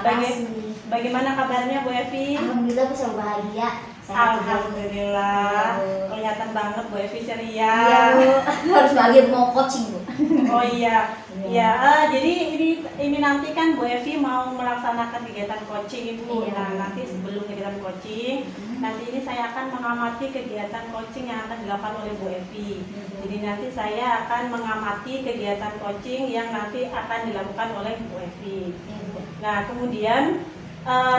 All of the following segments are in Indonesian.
kasih. Bagaimana kabarnya Bu Evi? Alhamdulillah, Bu, selalu bahagia. Sehat. Alhamdulillah. Kelihatan banget Bu Evi ceria. Iya, Bu. Harus bahagia mau coaching, Bu. Oh iya. Ya, jadi ini nanti kan Bu Evi mau melaksanakan kegiatan coaching Ibu. Iya. Nah, nanti sebelum kegiatan coaching, nanti ini saya akan mengamati kegiatan coaching yang akan dilakukan oleh Bu Evi. Jadi nanti saya akan mengamati kegiatan coaching yang nanti akan dilakukan oleh Bu Evi. Nah, kemudian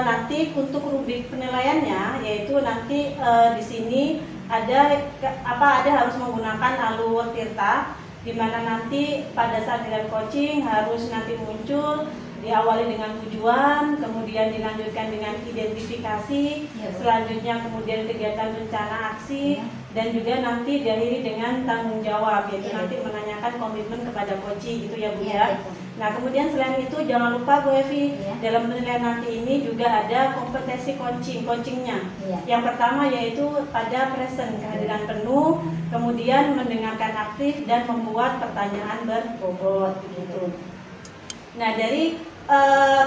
nanti untuk rubrik penilaiannya, yaitu nanti di sini ada harus menggunakan alur tirta, di mana nanti pada saat kegiatan coaching harus nanti muncul diawali dengan tujuan, kemudian dilanjutkan dengan identifikasi, selanjutnya kemudian kegiatan rencana aksi, dan juga nanti diakhiri dengan tanggung jawab, yaitu nanti menanyakan komitmen kepada coaching gitu ya Bu ya. Nah, kemudian selain itu jangan lupa Bu Evi, dalam penilaian nanti ini juga ada kompetensi coachingnya. Yang pertama yaitu pada present, kehadiran penuh, kemudian mendengarkan aktif dan membuat pertanyaan berbobot gitu. Nah, dari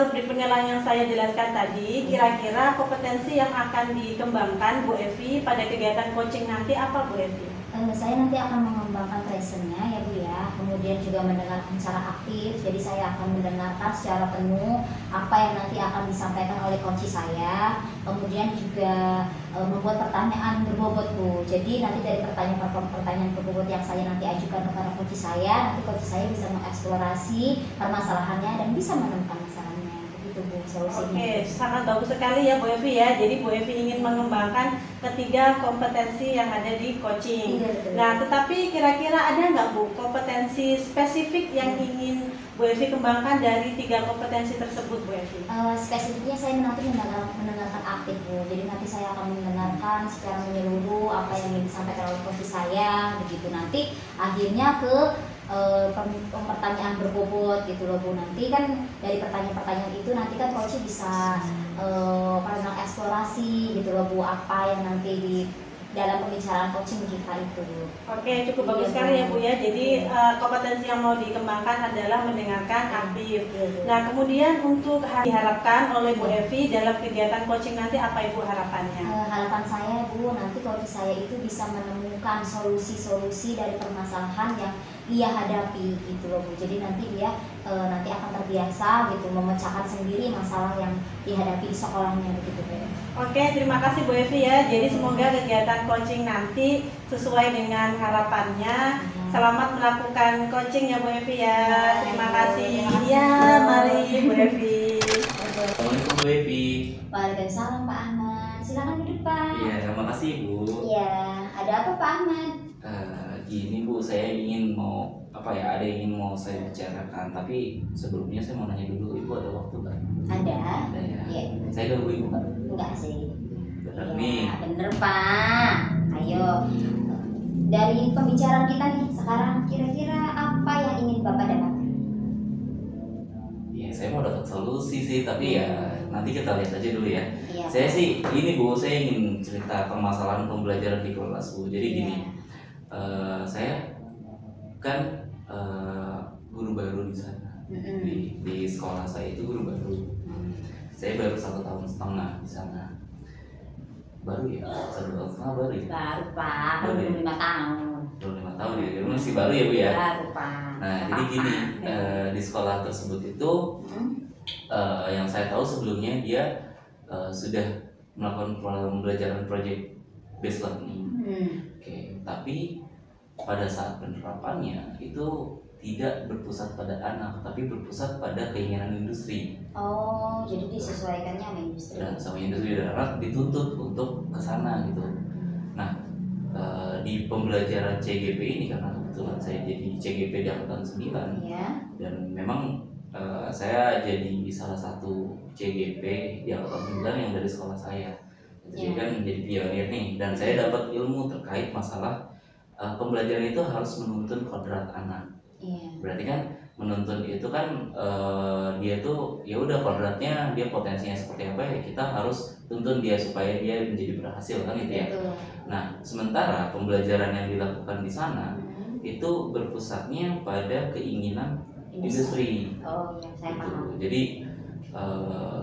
rubrik penilaian yang saya jelaskan tadi, kira-kira kompetensi yang akan dikembangkan Bu Evi pada kegiatan coaching nanti apa Bu Evi? Saya nanti akan mengembangkan presentnya ya Bu ya, kemudian juga mendengarkan secara aktif. Jadi saya akan mendengarkan secara penuh apa yang nanti akan disampaikan oleh coach saya, kemudian juga membuat pertanyaan berbobot Bu. Jadi nanti dari pertanyaan berbobot yang saya nanti ajukan kepada coach saya, nanti coach saya bisa mengeksplorasi permasalahannya dan bisa menemukan masalahnya. Begitu Bu solusinya. Oke, sangat bagus sekali ya Bu Evi ya. Jadi Bu Evi ingin mengembangkan ketiga kompetensi yang ada di coaching. Nah, tetapi kira-kira ada nggak Bu kompetensi spesifik yang ingin Bu Evi kembangkan dari tiga kompetensi tersebut Bu Evi? Spesifiknya saya nanti mendengarkan aktif Bu. Jadi nanti saya akan mendengarkan secara menyeluruh apa yang disampaikan oleh coach saya, begitu. Nanti akhirnya ke pertanyaan berbobot gitu loh Bu. Nanti kan dari pertanyaan-pertanyaan itu nanti kan coach bisa eksplorasi gitu loh Bu, apa yang nanti di dalam pembicaraan coaching kita itu. Oke, cukup bagus sekali ya Bu ya. Jadi kompetensi yang mau dikembangkan adalah mendengarkan aktif. Nah, kemudian untuk diharapkan oleh Bu Evi dalam kegiatan coaching nanti apa Ibu harapannya? Harapan saya Bu, nanti coach saya itu bisa menemukan solusi-solusi dari permasalahan yang ia hadapi gitu loh Bu. Jadi nanti dia nanti akan terbiasa gitu memecahkan sendiri masalah yang dihadapi di sekolahnya begitu Bu. Oke, terima kasih Bu Evi ya. Jadi semoga kegiatan coaching nanti sesuai dengan harapannya. Selamat melakukan coaching ya Bu Evi ya. Terima kasih. Ya, mari Bu Evi. Assalamualaikum Bu Evi. Waalaikumsalam Pak Ahmad. Silakan duduk Pak. Iya, terima kasih Bu. Iya, ada apa Pak Ahmad? Gini Bu, saya ingin ada yang ingin mau saya bicarakan, tapi sebelumnya saya mau nanya dulu, Ibu ada waktu nggak? Ada. Ada ya. Iya. Saya ganggu Ibu nggak? Enggak sih. Benar Ya, nih. bener Pak. Ayo. Dari pembicaraan kita nih sekarang, kira-kira apa yang ingin Bapak dapatkan? Ya, saya mau dapat solusi sih, tapi ya nanti kita lihat aja dulu ya. Iya. Saya sih ini Bu, saya ingin cerita permasalahan pembelajaran di kelas Bu. Jadi gini, saya kan guru baru di sana. Di sekolah saya itu guru baru. Saya baru 1,5 tahun di sana. Baru ya, 1,5 tahun baru ya. Baru Pak, Baru ya? belum 5 tahun. Baru 5 tahun ya, jadi masih baru ya Bu ya. Baru Pak. Nah, jadi gini, di sekolah tersebut itu yang saya tahu sebelumnya dia sudah melakukan pembelajaran project based learning. Oke, tapi pada saat penerapannya itu tidak berpusat pada anak, tapi berpusat pada keinginan industri. Oh, jadi disesuaikannya sama industri. Dan sama industri dan anak dituntut untuk ke sana gitu. Nah, di pembelajaran CGP ini karena kebetulan saya jadi CGP di angkatan 9 Ya. dan memang saya jadi salah satu CGP di angkatan 9 yang dari sekolah saya. Jadi kan jadi pionir nih, dan saya dapat ilmu terkait masalah pembelajaran itu harus menuntun kodrat anak. Berarti kan menuntun itu kan dia tuh ya udah kodratnya, dia potensinya seperti apa ya kita harus tuntun dia supaya dia menjadi berhasil kan gitu ya. Nah, sementara pembelajaran yang dilakukan di sana itu berpusatnya pada keinginan industri. Oh iya, saya paham. Jadi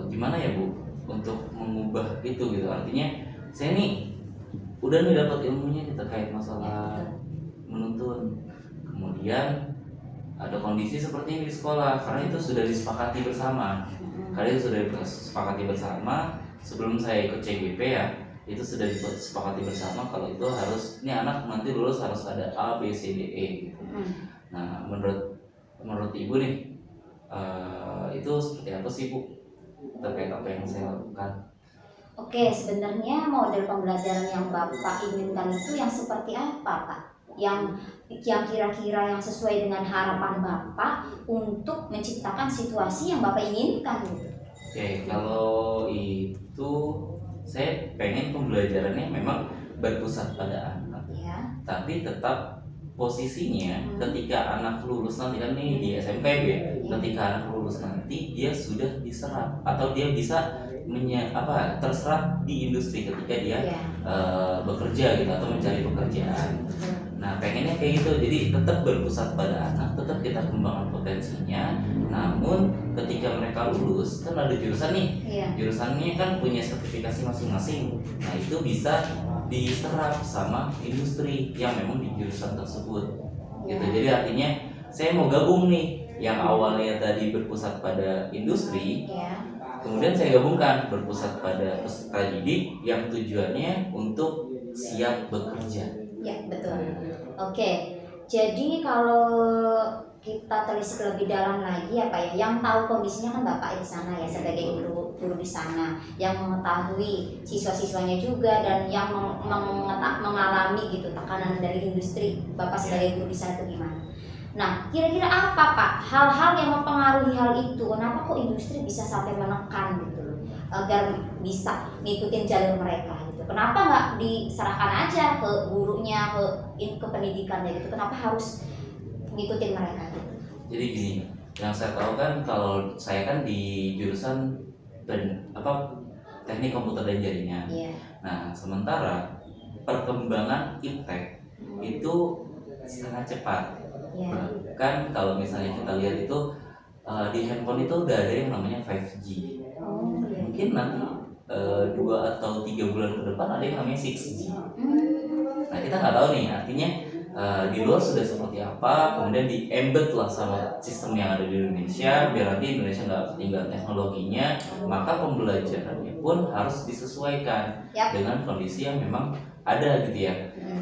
gimana ya Bu untuk mengubah itu gitu. Artinya saya nih udah nih dapat ilmunya nih terkait masalah menuntun, kemudian ada kondisi seperti ini di sekolah karena itu sudah disepakati bersama. Karena itu sudah disepakati bersama sebelum saya ikut CGP ya, itu sudah disepakati bersama kalau itu harus ini anak nanti lulus harus ada A B C D E gitu. Nah menurut Ibu nih itu seperti apa sih Bu terkait apa yang saya lakukan? Oke, sebenarnya model pembelajaran yang Bapak inginkan itu yang seperti apa, Pak? Yang kira-kira yang sesuai dengan harapan Bapak untuk menciptakan situasi yang Bapak inginkan gitu. Oke, kalau itu saya pengen pembelajarannya memang berpusat pada anak, Ya. tapi tetap posisinya ketika anak lulus nanti kan nih di SMK ya, ketika anak lulus nanti dia sudah diserap atau dia bisa terserap di industri ketika dia bekerja gitu atau mencari pekerjaan. Nah pengennya kayak gitu, jadi tetap berpusat pada anak, tetap kita kembangkan potensinya. Namun ketika mereka lulus kan ada jurusan nih, jurusannya kan punya sertifikasi masing-masing. Nah itu bisa diserap sama industri yang memang di jurusan tersebut gitu. Jadi artinya saya mau gabung nih yang awalnya tadi berpusat pada industri, kemudian saya gabungkan berpusat pada peserta didik yang tujuannya untuk siap bekerja. Ya, betul. Oke, jadi kalau kita telisik lebih dalam lagi ya Pak ya, yang tahu kondisinya kan Bapak di sana ya sebagai guru di sana, yang mengetahui siswa-siswanya juga dan yang mengalami gitu tekanan dari industri. Bapak sebagai guru di sana itu gimana? Nah, kira-kira apa Pak hal-hal yang mempengaruhi hal itu? Kenapa kok industri bisa sampai menekan gitu loh, agar bisa ngikutin jalur mereka gitu? Kenapa nggak diserahkan aja ke gurunya, ke pendidikannya gitu? Kenapa harus ngikutin mereka gitu? Jadi gini, yang saya tahu kan kalau saya kan di jurusan teknik komputer dan jaringan. Nah, sementara perkembangan iptek itu sangat cepat. Bahkan kalau misalnya kita lihat itu di handphone itu udah ada yang namanya 5G. Mungkin nanti 2 atau 3 bulan ke depan ada yang namanya 6G. Nah kita nggak tahu nih, artinya di luar sudah seperti apa, kemudian di embed lah sama sistem yang ada di Indonesia biar nanti Indonesia nggak ketinggalan teknologinya. Maka pembelajarannya pun harus disesuaikan dengan kondisi yang memang ada gitu ya.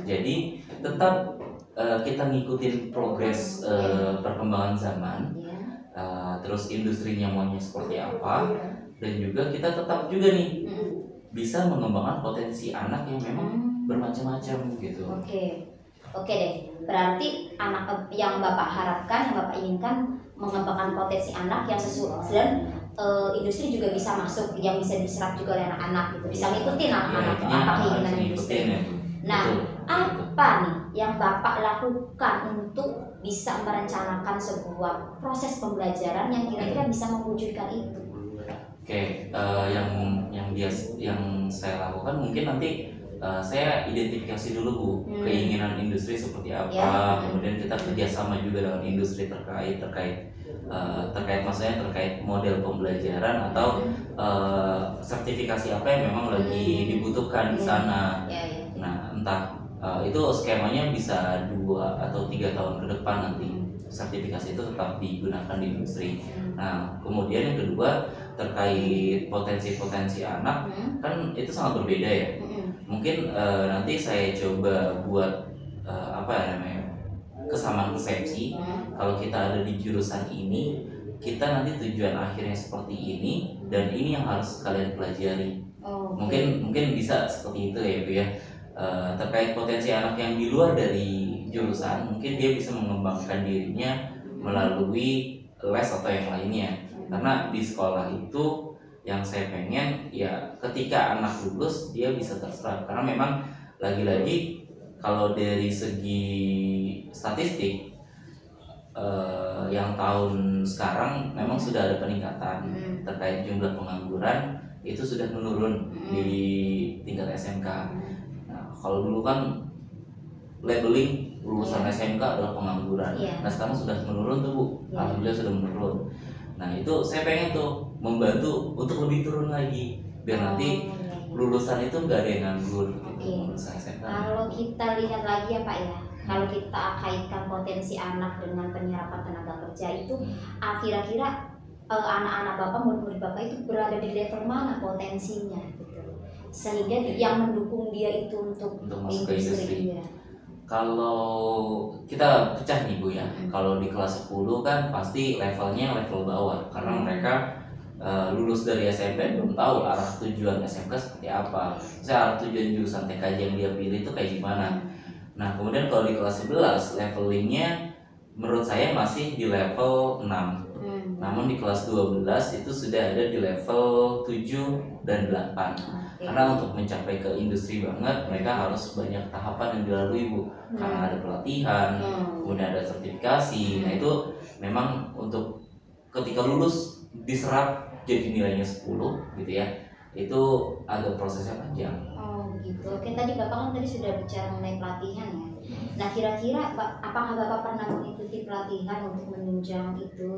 Jadi tetap kita ngikutin progres perkembangan zaman, terus industrinya maunya seperti apa, dan juga kita tetap juga nih bisa mengembangkan potensi anak yang memang bermacam-macam gitu. Oke deh, berarti anak yang Bapak harapkan, yang Bapak inginkan mengembangkan potensi anak yang sesuai dan industri juga bisa masuk, yang bisa diserap juga oleh anak-anak gitu, bisa ngikutin anak-anak apa keinginan industri. Nah, apa nih yang Bapak lakukan untuk bisa merencanakan sebuah proses pembelajaran yang kira-kira bisa mewujudkan itu? Oke, yang saya lakukan mungkin nanti saya identifikasi dulu Bu keinginan industri seperti apa, kemudian kita kerjasama juga dengan industri terkait maksudnya terkait model pembelajaran atau sertifikasi apa yang memang lagi dibutuhkan di sana. Nah entah itu skemanya bisa 2 atau 3 tahun ke depan nanti sertifikasi itu tetap digunakan di industri. Nah kemudian yang kedua terkait potensi anak kan itu sangat berbeda ya. Mungkin nanti saya coba buat kesamaan persepsi. Kalau kita ada di jurusan ini, kita nanti tujuan akhirnya seperti ini dan ini yang harus kalian pelajari. Mungkin bisa seperti itu ya Bu ya. Terkait potensi anak yang di luar dari jurusan, mungkin dia bisa mengembangkan dirinya melalui les atau yang lainnya. Karena di sekolah itu yang saya pengen ya ketika anak lulus dia bisa terserap, karena memang lagi-lagi kalau dari segi statistik yang tahun sekarang memang sudah ada peningkatan terkait jumlah pengangguran, itu sudah menurun di tingkat SMK. Nah kalau dulu kan labeling lulusan SMK adalah pengangguran. Nah sekarang sudah menurun tuh Bu, alhamdulillah sudah menurun. Nah itu saya pengen tuh membantu untuk lebih turun lagi biar nanti Oh, iya, iya. lulusan itu nggak ada yang nganggur gitu. Oke. Lulusan SMK. Kalau kita lihat lagi ya Pak ya, kalau kita kaitkan potensi anak dengan penyerapan tenaga kerja itu, kira-kira anak-anak Bapak, murid-murid Bapak itu berada di level mana potensinya gitu, sehingga yang mendukung dia itu untuk masuk ke industri. ya. Kalau kita pecah nih Bu ya, kalau di kelas 10 kan pasti levelnya level bawah karena mereka lulus dari SMP belum tahu arah tujuan SMK seperti apa. Misalnya arah tujuan jurusan TKJ yang dia pilih itu kayak gimana. Nah kemudian kalau di kelas 11 levelingnya menurut saya masih di level 6. Namun di kelas 12 itu sudah ada di level 7 dan 8. Karena untuk mencapai ke industri banget mereka harus banyak tahapan yang dilalui Bu. Karena ada pelatihan, kemudian ada sertifikasi. Nah itu memang untuk ketika lulus diserap jadi nilainya 10 gitu ya. Itu agak prosesnya panjang. Oh begitu. Oke, tadi Bapak kan tadi sudah bicara mengenai pelatihan ya. Nah kira-kira apakah Bapak pernah mengikuti pelatihan untuk menunjang itu gitu,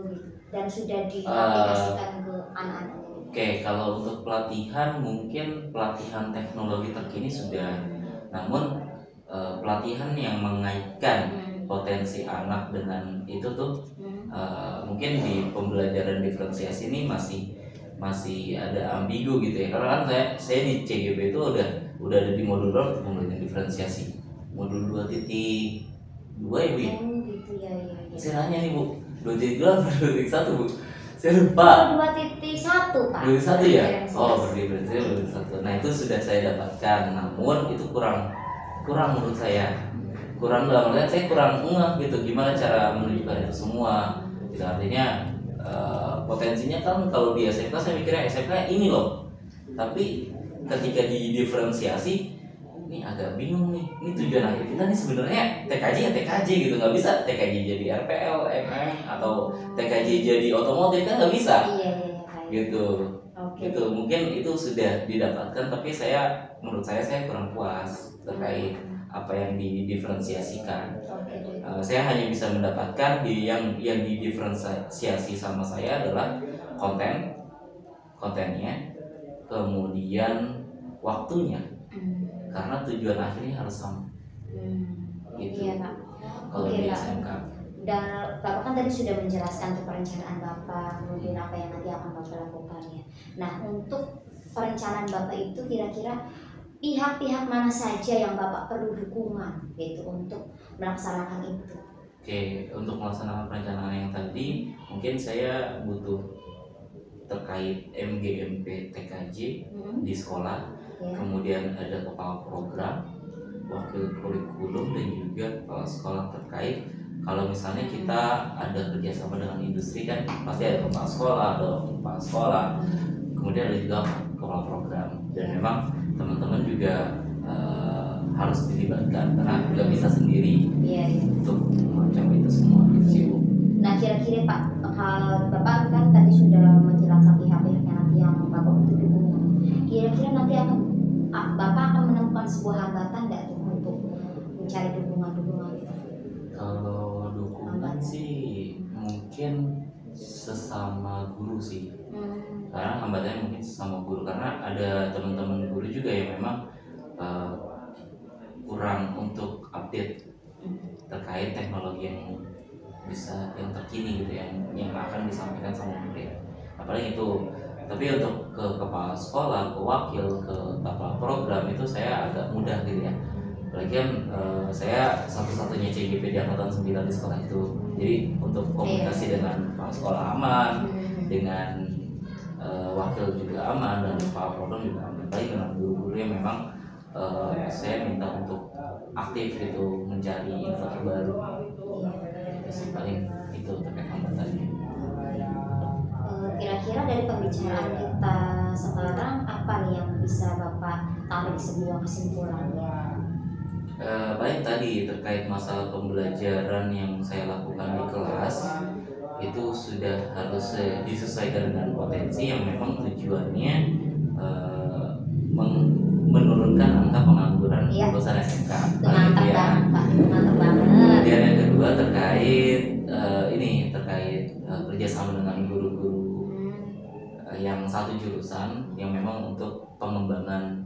dan sudah diaplikasikan ke anak-anak? Oke, kalau untuk pelatihan mungkin pelatihan teknologi terkini sudah, namun pelatihan yang mengaitkan potensi anak dengan itu tuh mungkin di pembelajaran diferensiasi ini masih ada ambigu gitu ya, karena kan saya di CGP itu udah ada di modul berapa pembelajaran diferensiasi, modul 2.2 ya Bu ya? Gitu ya. Saya nanya nih Bu, 2.2 atau 2.1 Bu? Saya lupa. 2.1 Pak. 2.1 ya? Oh, berdifferensiasi 2.1. Nah itu sudah saya dapatkan, namun itu kurang menurut saya. Kurang dalam artian saya kurang ngeh gitu gimana cara menunjukkan itu semua. Itu artinya potensinya kan kalau di SMK saya mikirnya SMK ini loh. Tapi ketika didiferensiasi ini agak bingung nih. Ini tujuan akhir kita nih sebenarnya TKJ ya TKJ gitu, nggak bisa TKJ jadi RPL, MM atau TKJ jadi otomotif kan nggak bisa. Iya. Gitu. Okay. Gitu. Mungkin itu sudah didapatkan tapi menurut saya kurang puas terkait apa yang didiferensiasikan. Saya hanya bisa mendapatkan yang didiferensiasi sama saya adalah kontennya, kemudian waktunya. Karena tujuan akhirnya harus sama. Gitu. Iya Pak. Kalau di SMK. Dan Bapak kan tadi sudah menjelaskan untuk perencanaan Bapak, kemudian apa yang nanti akan Bapak lakukan ya. Nah untuk perencanaan Bapak itu kira-kira pihak-pihak mana saja yang Bapak perlu dukungan gitu untuk melaksanakan itu? Oke, untuk melaksanakan perencanaan yang tadi mungkin saya butuh terkait MGMP TKJ di sekolah. Kemudian ada kepala program, wakil kurikulum, dan juga kepala sekolah terkait. Kalau misalnya kita ada kerjasama dengan industri kan pasti ada kepala sekolah, kemudian ada juga kepala program. Dan memang teman-teman juga harus dilibatkan karena nggak bisa sendiri untuk mencapai itu semua gitu. Nah kira-kira Pak, Bapak kan tadi sudah menjelaskan pihak-pihaknya nanti yang Bapak butuh dukungan. Kira-kira nanti Bapak akan menemukan sebuah hambatan nggak tuh untuk mencari dukungan itu? Kalau dukungan sih mungkin sesama guru sih. Karena hambatannya mungkin sesama guru karena ada teman-teman guru juga yang memang kurang untuk update terkait teknologi yang terkini gitu yang akan disampaikan sama murid. Apalagi itu. Tapi untuk ke kepala sekolah, ke wakil, ke kepala program itu saya agak mudah gitu ya. Apalagi kan saya satu-satunya CGP di angkatan 9 di sekolah itu. Jadi untuk komunikasi dengan kepala sekolah aman, dengan wakil juga aman, dan kepala program juga aman. Apalagi dengan guru-guru yang memang saya minta untuk aktif gitu mencari info terbaru. Itu paling itu terkait hambatannya. Kira-kira dari pembicaraan kita sekarang apa nih yang bisa Bapak tarik sebuah kesimpulannya? Paling tadi terkait masalah pembelajaran yang saya lakukan di kelas itu sudah harus disesuaikan dengan potensi yang memang tujuannya menurunkan angka pengangguran lulusan SMK. Mantap banget. Kemudian yang kedua terkait kerjasama dengan guru-guru satu jurusan yang memang untuk pengembangan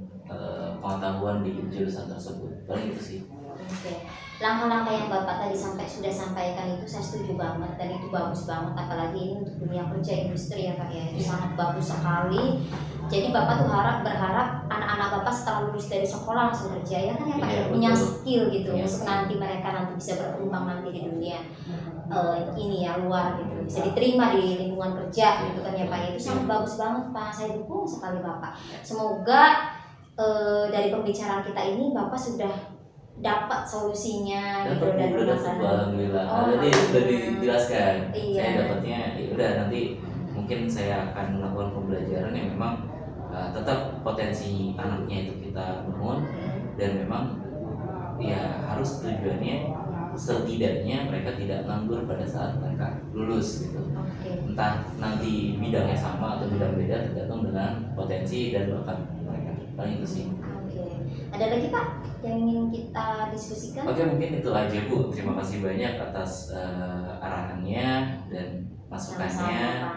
pengetahuan di jurusan tersebut. Paling itu sih. Oke. Langkah-langkah yang Bapak tadi sudah sampaikan itu saya setuju banget dan itu bagus banget, apalagi ini untuk dunia kerja industri ya Pak ya, itu sangat bagus sekali. Jadi Bapak tuh berharap anak-anak Bapak setelah lulus dari sekolah langsung kerja ya kan ya Pak ya, punya skill gitu untuk nanti mereka nanti bisa berkembang nanti di dunia ini ya luar gitu, bisa diterima di lingkungan kerja gitu kan ya Pak ya. Itu sangat bagus banget Pak, saya dukung sekali Bapak. Semoga dari pembicaraan kita ini Bapak sudah dapat solusinya gitu dan masalah. Alhamdulillah. Tadi sudah dijelaskan. Saya dapatnya ya udah nanti mungkin saya akan melakukan pembelajaran yang memang tetap potensi anaknya itu kita bangun dan memang ya harus tujuannya setidaknya mereka tidak nganggur pada saat mereka lulus gitu. Entah nanti bidangnya sama atau bidang beda tergantung dengan potensi dan bakat mereka. Paling itu sih. Ada lagi Pak yang ingin kita diskusikan? Oke, mungkin itu aja Bu. Terima kasih banyak atas arahannya dan masukannya.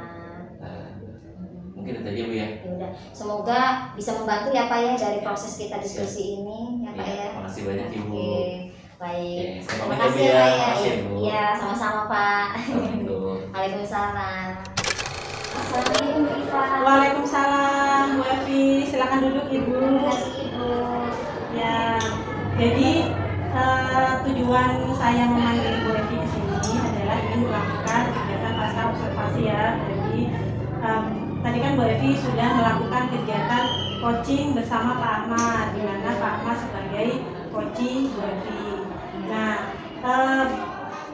Mungkin itu aja Bu ya. Udah. Semoga bisa membantu ya Pak ya dari proses kita diskusi ini ya Pak ya. Terima kasih banyak Ibu. Oke, baik. Terima kasih ya Pak ya. Iya, sama-sama Pak. Assalamualaikum. Waalaikumsalam. Assalamualaikum Bu Iva. Waalaikumsalam Bu Evi, silakan duduk Ibu. Terima kasih Ibu. Ya, jadi tujuan saya memanggil Bu Evi di sini adalah ingin melakukan kegiatan pasca observasi ya. Jadi tadi kan Bu Evi sudah melakukan kegiatan coaching bersama Pak Ahmad, di mana Pak Ahmad sebagai coaching Bu Evi. Nah,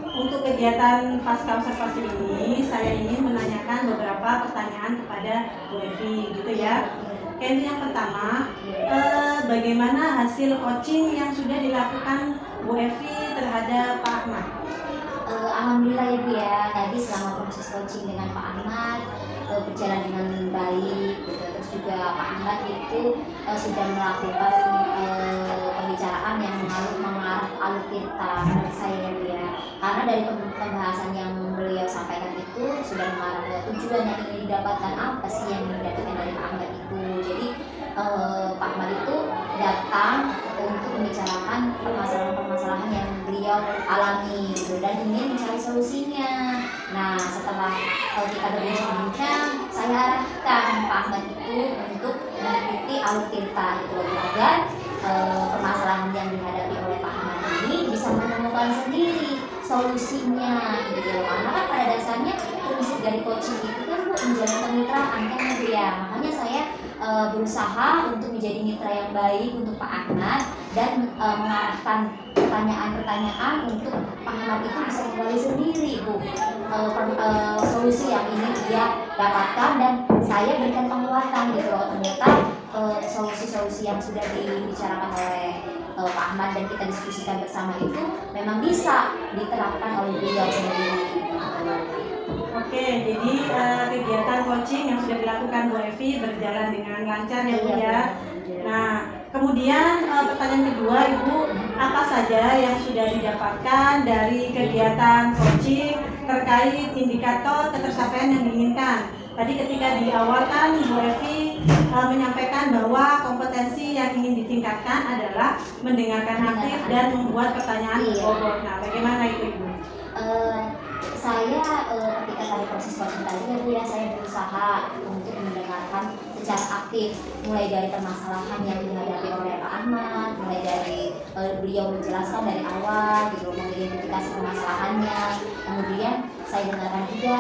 untuk kegiatan pasca observasi ini saya ingin menanyakan beberapa pertanyaan kepada Bu Evi, gitu ya. Ini yang pertama, bagaimana hasil coaching yang sudah dilakukan Bu Evi terhadap Pak Ahmad? Alhamdulillah ya Bu ya, tadi selama proses coaching dengan Pak Ahmad berjalan dengan baik gitu. Terus juga Pak Ahmad itu sudah melakukan pembicaraan yang mengarah ke alur kita menurut saya ya Bu ya. Karena dari pembahasan yang beliau sampaikan itu sudah mengarah ke tujuan yang ingin didapatkan, apa sih yang ingin didapatkan dari Pak Ahmad itu. Jadi Pak Ahmad itu datang untuk membicarakan permasalahan-permasalahan yang beliau alami gitu, dan ingin mencari solusinya. Nah, setelah kita berbincang-bincang, saya arahkan Pak Ahmad itu untuk mengikuti alur kita gitu, agar permasalahan yang dihadapi oleh Pak Ahmad ini bisa menemukan sendiri solusinya gitu. Karena kan pada dasarnya prinsip dari coaching itu kan Bu menjalin kemitraan kan Bu ya. Makanya saya berusaha untuk menjadi mitra yang baik untuk Pak Ahmad dan mengarahkan pertanyaan-pertanyaan untuk Pak Ahmad itu bisa kembali sendiri Bu, solusi yang ingin dia dapatkan, dan saya berikan penguatan gitu loh. Ternyata solusi-solusi yang sudah dibicarakan oleh Pak Ahmad dan kita diskusikan bersama itu memang bisa diterapkan oleh beliau sendiri. Oke, jadi kegiatan coaching yang sudah dilakukan Bu Evi berjalan dengan lancar ya Bu ya. Nah, kemudian pertanyaan kedua Ibu, apa saja yang sudah didapatkan dari kegiatan coaching terkait indikator ketercapaian yang diinginkan? Tadi ketika di awal kan Bu Evi menyampaikan bahwa kompetensi yang ingin ditingkatkan adalah mendengarkan aktif dan membuat pertanyaan berbobot. Nah, bagaimana itu Ibu? Saya ketika tadi proses coaching tadi ya Bu ya, saya berusaha untuk mendengarkan secara aktif, mulai dari permasalahan yang dihadapi oleh Pak Ahmad, mulai dari beliau menjelaskan dari awal gitu, mengidentifikasi permasalahannya. Kemudian saya dengarkan juga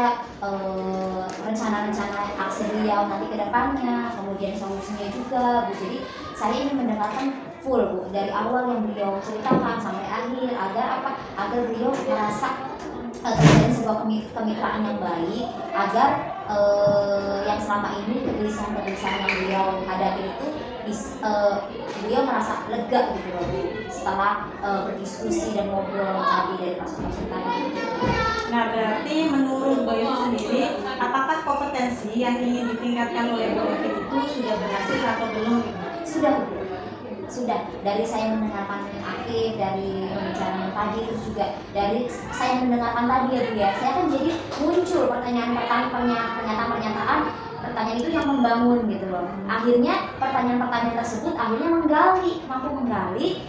rencana-rencana aksi beliau nanti ke depannya, kemudian solusinya juga Bu. Jadi saya ingin mendengarkan full Bu, dari awal yang beliau ceritakan sampai akhir, agar apa? Agar beliau merasa terjadi sebuah kemitraan yang baik, agar yang selama ini kegelisahan-kegelisahan yang beliau hadapi itu beliau merasa lega gitu loh Bu, setelah berdiskusi dan ngobrol tadi dari proses tadi. Nah, berarti menurut Bu Evi sendiri, apakah kompetensi yang ingin ditingkatkan oleh Bu Evi itu sudah berhasil atau belum? Sudah Bu. sudah dari saya mendengarkan aktif, dari pembicaraan tadi, terus juga dari saya mendengarkan tadi ya Bu ya, saya kan jadi muncul pernyataan-pernyataan itu yang membangun gitu loh. Akhirnya pertanyaan-pertanyaan tersebut akhirnya mampu menggali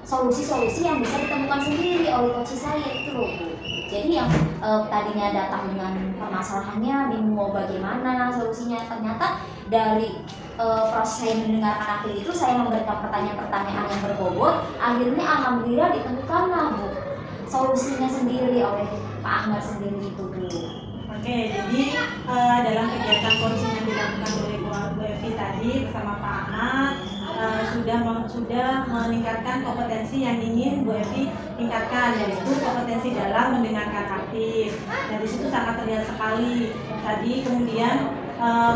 solusi-solusi yang bisa ditemukan sendiri oleh coach saya itu loh Bu. Jadi yang tadinya datang dengan permasalahannya, bingung mau bagaimana solusinya, ternyata dari proses saya mendengarkan aktif itu, saya memberikan pertanyaan-pertanyaan yang berbobot, akhirnya alhamdulillah ditemukanlah Bu solusinya sendiri oleh Pak Ahmad sendiri itu Bu. Oke, jadi dalam kegiatan coaching yang dilakukan oleh Bu Evi tadi bersama Pak Ahmad sudah meningkatkan kompetensi yang ingin Bu Evi tingkatkan, yaitu kompetensi dalam mendengarkan aktif. Dari situ sangat terlihat sekali. Tadi kemudian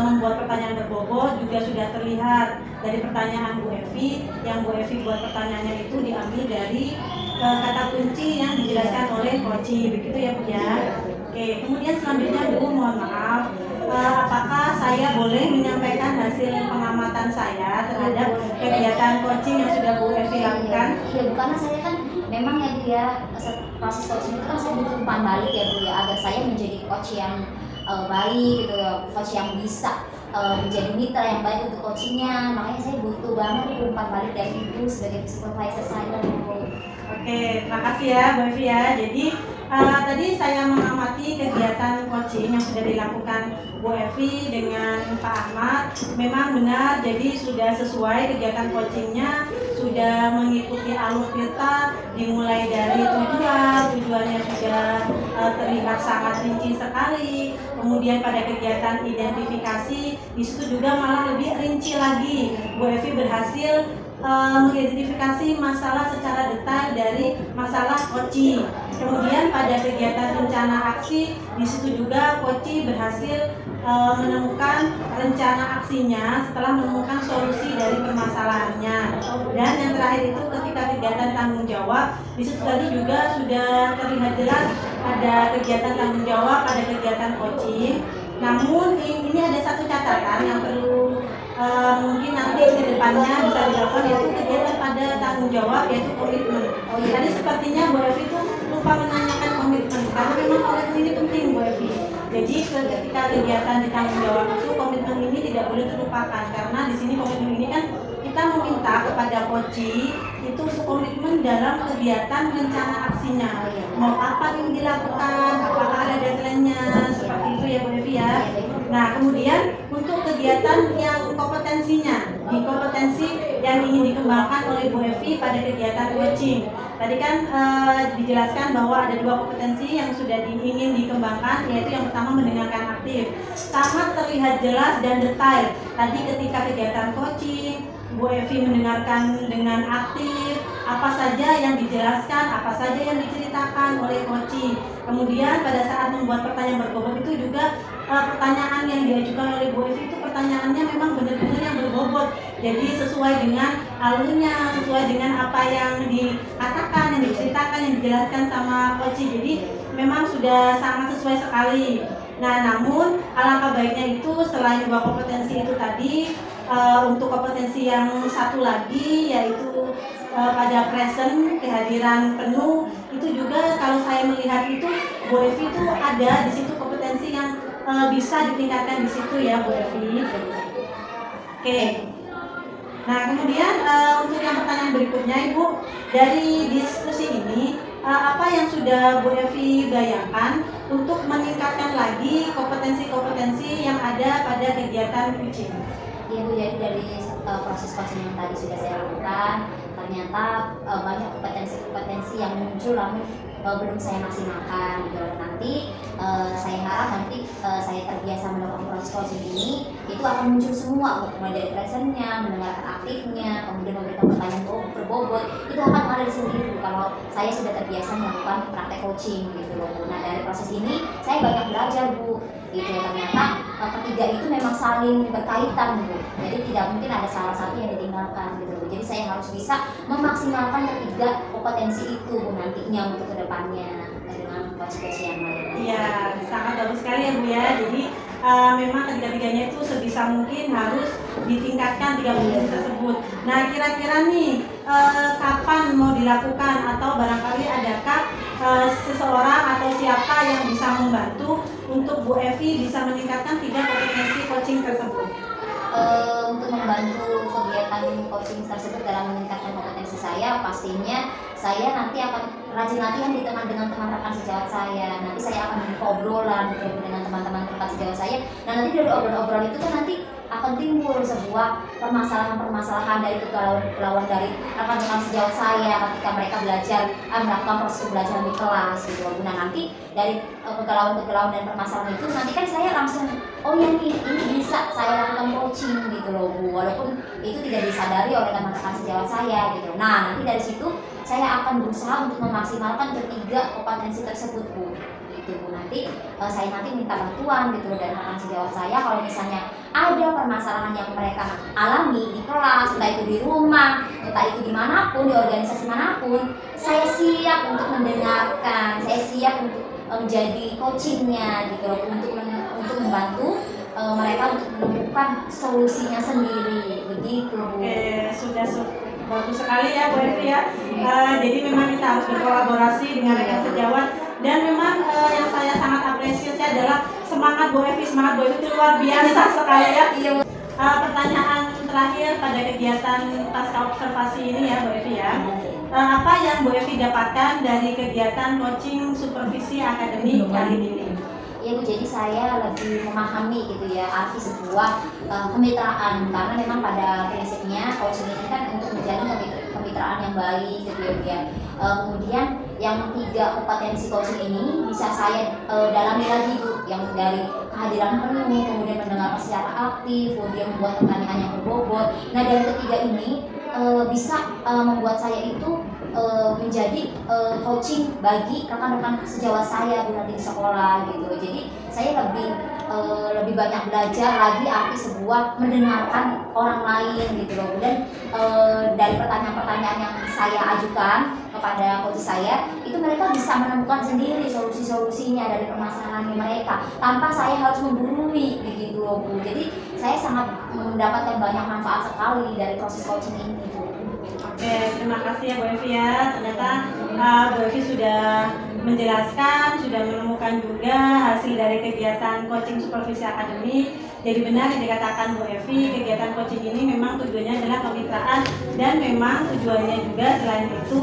membuat pertanyaan berbobot juga sudah terlihat dari pertanyaan Bu Evi. Yang Bu Evi buat pertanyaannya itu diambil dari kata kunci yang dijelaskan oleh coaching, begitu ya Bu ya. Oke, kemudian selanjutnya Bu, mohon maaf, apakah saya boleh menyampaikan hasil pengamatan saya terhadap kegiatan coaching yang sudah Bu Evi lakukan? Iya Bu, karena saya kan memang ya Bu ya, proses coaching itu kan saya butuh umpan balik ya Bu ya, agar saya menjadi coach yang baik gitu ya, coach yang bisa menjadi mitra yang baik untuk coachingnya. Makanya saya butuh banget umpan balik dari Ibu sebagai supervisor saya Bu. Oke, terima kasih ya Bu Evi ya. Jadi tadi saya mengamati kegiatan coaching yang sudah dilakukan Bu Evi dengan Pak Ahmad. Memang benar, jadi sudah sesuai kegiatan coachingnya, sudah mengikuti alur pita, dimulai dari tujuannya sudah terlihat sangat rinci sekali. Kemudian pada kegiatan identifikasi, di situ juga malah lebih rinci lagi. Bu Evi berhasil mengidentifikasi masalah secara detail dari masalah coaching. Kemudian pada kegiatan rencana aksi, di situ juga coaching berhasil menemukan rencana aksinya setelah menemukan solusi dari permasalahannya. Dan yang terakhir itu ketika kegiatan tanggung jawab, di situ tadi juga sudah terlihat jelas ada kegiatan tanggung jawab, ada kegiatan coaching. Namun ini ada satu catatan yang perlu mungkin nanti ke depannya bisa dilakukan, yaitu kegiatan pada tanggung jawab, yaitu komitmen. Tadi sepertinya Bu Evi itu lupa menanyakan komitmen, karena memang komitmen ini penting Bu Evi. Jadi ketika kegiatan di tanggung jawab itu komitmen ini tidak boleh terlupakan, karena di sini komitmen ini kan kita meminta kepada coaching itu untuk komitmen dalam kegiatan rencana aksinya. Mau apa yang dilakukan, apakah ada deadline-nya, seperti itu ya Bu Evi ya. Nah, kemudian untuk kegiatan yang kompetensinya, di kompetensi yang ingin dikembangkan oleh Bu Evi pada kegiatan coaching. Tadi kan dijelaskan bahwa ada dua kompetensi yang sudah ingin dikembangkan, yaitu yang pertama mendengarkan aktif. Sangat terlihat jelas dan detail. Tadi ketika kegiatan coaching, Bu Evi mendengarkan dengan aktif, apa saja yang dijelaskan, apa saja yang diceritakan oleh coaching. Kemudian pada saat membuat pertanyaan berbobot itu juga pertanyaan yang diajukan oleh Bu Evi itu pertanyaannya memang benar-benar yang berbobot. Jadi sesuai dengan alurnya, sesuai dengan apa yang dikatakan, yang diceritakan, yang dijelaskan sama coaching. Jadi memang sudah sangat sesuai sekali. Nah, namun alangkah baiknya itu selain dua kompetensi itu tadi, untuk kompetensi yang satu lagi yaitu pada present, kehadiran penuh, itu juga kalau saya melihat itu Bu Evi itu ada di situ kompetensi yang bisa ditingkatkan di situ ya Bu Evi. Oke. Nah, kemudian untuk yang pertanyaan berikutnya Ibu, dari diskusi ini apa yang sudah Bu Evi bayangkan untuk meningkatkan lagi kompetensi-kompetensi yang ada pada kegiatan coaching? Iya Bu, jadi dari proses coaching yang tadi sudah saya lakukan, ternyata banyak kompetensi-kompetensi yang muncul namun belum saya maksimalkan gitu. Nanti saya harap nanti saya terbiasa melakukan proses coaching ini, itu akan muncul semua, mulai dari presentnya, mendengarkan aktifnya, kemudian memberikan pertanyaan berbobot, itu akan ada di sendiri Bu, kalau saya sudah terbiasa melakukan praktek coaching gitu loh Bu. Nah, dari proses ini saya banyak belajar Bu, gitu. Ternyata ketiga itu memang saling berkaitan Bu, jadi tidak mungkin ada salah satu yang ditinggalkan gitu Bu. Jadi saya harus bisa memaksimalkan ketiga kompetensi itu Bu nantinya untuk kedepannya dengan coach-coach yang lain. Iya, sangat bagus sekali ya Bu ya. Jadi memang ketiga-tiganya itu sebisa mungkin harus ditingkatkan 3 kompetensi tersebut. Nah, kira-kira nih kapan mau dilakukan atau barangkali adakah seseorang atau siapa yang bisa membantu untuk Bu Evi bisa meningkatkan 3 kompetensi coaching tersebut? Untuk membantu kegiatan coaching tersebut dalam meningkatkan kompetensi saya, pastinya saya nanti akan rajin latihan di teman dengan teman rekan sejawat saya. Nanti saya akan membuka obrolan dengan teman-teman rekan sejawat saya. Nah, nanti dari obrolan-obrolan itu kan nanti akan timbul sebuah permasalahan-permasalahan dari kegalauan dari rekan-rekan sejawat saya ketika mereka belajar melakukan proses pembelajaran di kelas gitu loh. Nah, nanti dari kegalauan dan permasalahan itu nanti kan saya langsung oh ya nih ini bisa saya lakukan coaching gitu loh Bu, walaupun itu tidak disadari oleh rekan-rekan sejawat saya gitu. Nah, nanti dari situ saya akan berusaha untuk memaksimalkan ketiga kompetensi tersebut Bu. Gitu Bu, nanti saya nanti minta bantuan gitu loh dari rekan sejawat saya kalau misalnya ada permasalahan yang mereka alami di kelas, entah itu di rumah, entah itu dimanapun, di organisasi manapun, saya siap untuk mendengarkan, saya siap untuk menjadi coachingnya gitu loh, untuk membantu mereka untuk menemukan solusinya sendiri begitu Bu. Sudah bagus sekali ya Bu Evi ya. Jadi memang kita harus berkolaborasi dengan rekan sejawat, dan memang yang saya sangat apresiasi adalah semangat Bu Evi itu luar biasa sekali ya. Pertanyaan terakhir pada kegiatan pasca observasi ini ya Bu Evi ya. Apa yang Bu Evi dapatkan dari kegiatan coaching supervisi akademik kali ini? Ya Bu, jadi saya lebih memahami gitu ya arti sebuah kemitraan, karena memang pada prinsipnya coaching ini kan untuk menjalin kemitraan yang baik gitu ya Bu ya. Kemudian yang 3 kompetensi coaching ini bisa saya dalami lagi Bu, yang dari kehadiran penuh, kemudian mendengarkan secara aktif, kemudian membuat pertanyaan yang berbobot. Nah, dari ketiga ini bisa membuat saya itu menjadi coaching bagi rekan-rekan sejawat saya Bu nanti di sekolah gitu. Jadi saya lebih banyak belajar lagi arti sebuah mendengarkan orang lain gitu loh. Dan dari pertanyaan-pertanyaan yang saya ajukan kepada coach saya, itu mereka bisa menemukan sendiri solusi-solusinya dari permasalahan mereka tanpa saya harus menggurui begitu loh Bu. Jadi saya sangat mendapatkan banyak manfaat sekali dari proses coaching ini Bu. Oke, terima kasih ya Bu Evi ya. Ternyata Bu Evi sudah menjelaskan, sudah menemukan juga hasil dari kegiatan coaching supervisi akademik. Jadi benar yang dikatakan Bu Evi, kegiatan coaching ini memang tujuannya adalah kemitraan, dan memang tujuannya juga selain itu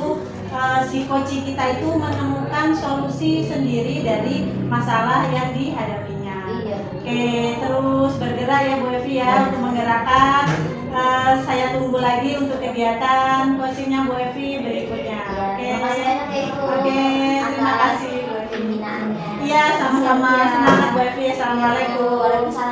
si coaching kita itu menemukan solusi sendiri dari masalah yang dihadapinya. Oke, terus bergerak ya Bu Evi ya untuk menggerakkan. Saya tunggu lagi untuk kegiatan coachingnya Bu Evi berikutnya. Terima kasih banyak ya Ibu. Oke, terima kasih Bu Evi. Pembinaannya. Iya, sama-sama. Semangat Bu Evi. Assalamualaikum. Waalaikumsalam.